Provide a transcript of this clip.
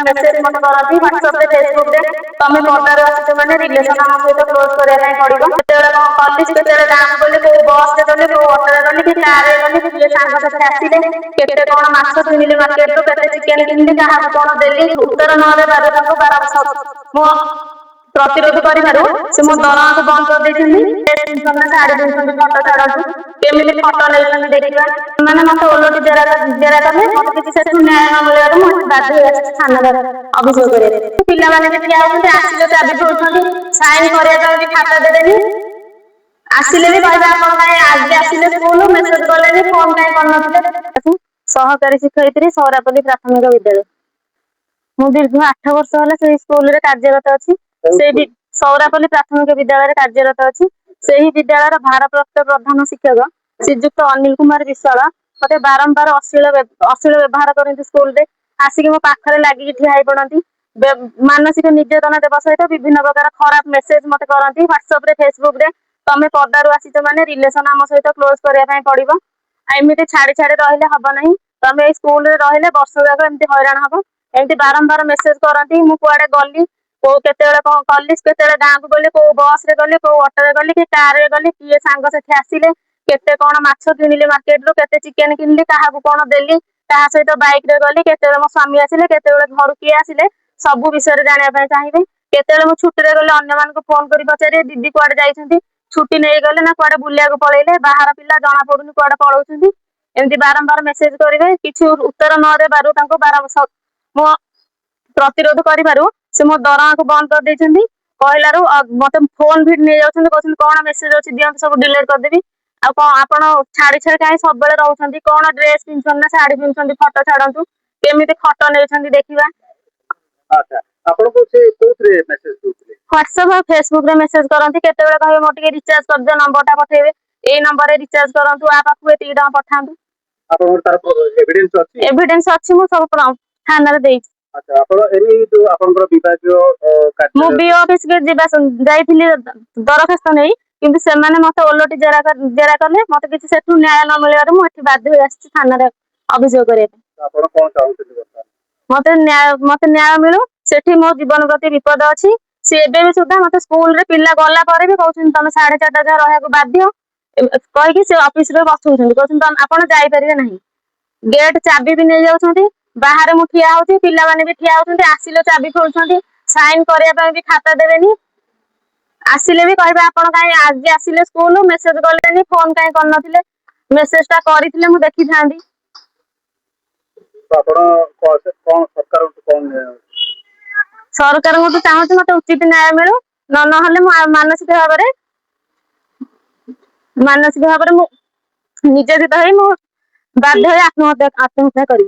Message मत करती WhatsApp रे फेसबुक रे तमे पदार आसी माने रिलेशन हम सहित क्लोज करिया पई पड़िबो केतेबेले कोन कॉलेज केतेबेले गाम गले को बस रे गले को ऑटो रे गले कि कार रे गले कि किए सांग साथी आसीले केते कोन माछ किनिले मार्केट रो केते चिकन किनिले काहा कोन देली उत्तर न दे बारे ताको 12 मो प्रतिरोध करिबारु से मो दरमा को बंद कर देछिनी टेंशन ना साड़ी देछन फोटो छाडू केमिति फोटो लेछन देखिबा माने मते ओलोटी जरा करले मते किछि सेठु न्याय न मिलबारु मो बाध्य होई थाना रे अभियोग करे पिला माने जे ठिया होते आसिले चाबी ठोउछन साइन करिया ପାଇଁ खाता देदेनी आसिले भी कहबा आपण काई आज आसिले स्कूल मेसेज करले फोन काई करनथिले सहकारी शिक्षयित्री सौरापल्ली प्राथमिक विद्यालय मु दीर्घ 8 वर्ष होला से स्कूल रे कार्यरत अछि से सौरापल्ली प्राथमिक विद्यालय कार्यरत अछि सेही विद्यालय भारप्राप्त प्रधान शिक्षक श्रीजुक्त अनिल कुमार विश्वाल मते बारंबार अश्लील व्यवहार करते स्कूल रे आसिक मो पाखरे लागी ठिया होई पड़ती मानसिक निर्यातना देवा सहित विभिन्न प्रकार खराब मेसेज मते करती व्हाट्सएप रे फेसबुक रे तमे पदारू आसीच माने रिलेशन आम सहित क्लोज करिया पई पड़िबो एमिति छाड़ी छाड़ी रहले हबो नहीं तमे स्कूल रे रहले वर्ष जाक एमिति हैरान हबो एमिति बारंबार मेसेज करती मु कुआडे गली को केतेबेले कोन कॉलेज केतेबेले गाम को गले को बस रे गले को ऑटो रे गले कि कार रे गले किए सांग साथी आसीले केते कोन माछ किनिले मार्केट रो केते चिकन किनिले काहा को कोन देली ता सहित बाइक रे गली केतेबेले मो स्वामी आसीले केतेबेले घर किए आसीले सब विषय रे जानिया पई चाहिबे केतेबेले मो छुट्टी रे गले अन्य मान को फोन करी पचारे दीदी कुआडे जाईछंती छुट्टी नै गले ना कुआडे बुलिया को पळेले बाहर पिला जणा पडुनी कुआडे पळौछंती एमती बारंबार मेसेज करिवे किछु उत्तर न दे बारु तांको 12 मो प्रतिरोध करिबारु से मो दरमा को बंद कर देछंती कहलारु मते फोन भी नै जाउछंती कहछंती कोन मेसेज अछि दियंत सब डिलीट कर देबी आ कोन आपण छाड़ी छाड़ी काई सब बेले रहउछंती कोन ड्रेस पिनछन ना साड़ी पिनछंती फोटो छाडंतु केमिति फोटो नेछंती देखिबा अच्छा आपण को से कोथरे मेसेज दोथले व्हाट्सएप और फेसबुक रे मेसेज करंती केते बेले कहबे मो टिके रिचार्ज कर दे नंबर टा पठेबे ए नंबर रे रिचार्ज करंतु आ पाखु एति डा पठांतु आपण तार एविडेंस अछि मु सब थाना रे देई अच्छा आपण एनी जो आपनकर विभागीय कार्य मु बी ऑफिस के जिबा जाईथिली दरखास्त नै किंतु से माने मते ओलोटी जरा करले मते किछि सेठु न्याय न मिलबार मु एठी बाध्य होई आछि थाना रे अभियोग करे आपण कोन चाहउछथि मते न्याय मिलु सेठी मो जीवन प्रति विपद अछि से एबे भी सुधा मते स्कूल रे पिल्ला गला परे भी कहउछन तमे 4:30 जा रहया को बाध्य कहि कि से ऑफिस रे बसउछन कहउछन तम आपण जाई परिबे नाही गेट चाबी भी नै जाउछंती बाहर मु ठिया होती पिल्ला माने भी ठिया होती आसिलो चाबी खोलछंती साइन करिया पई भी खाता देबेनी आसिले भी कहबे आपण काई आज आसिले स्कूल मेसेज करलेनी फोन काई करनथिले मेसेज टा करिथिले मु देखि थांदी आपण कोन सरकार को चाहूँ मत उचित न्याय मिलू न हले मानसिक भाव में निजे बाध्य आत्महत्या करी।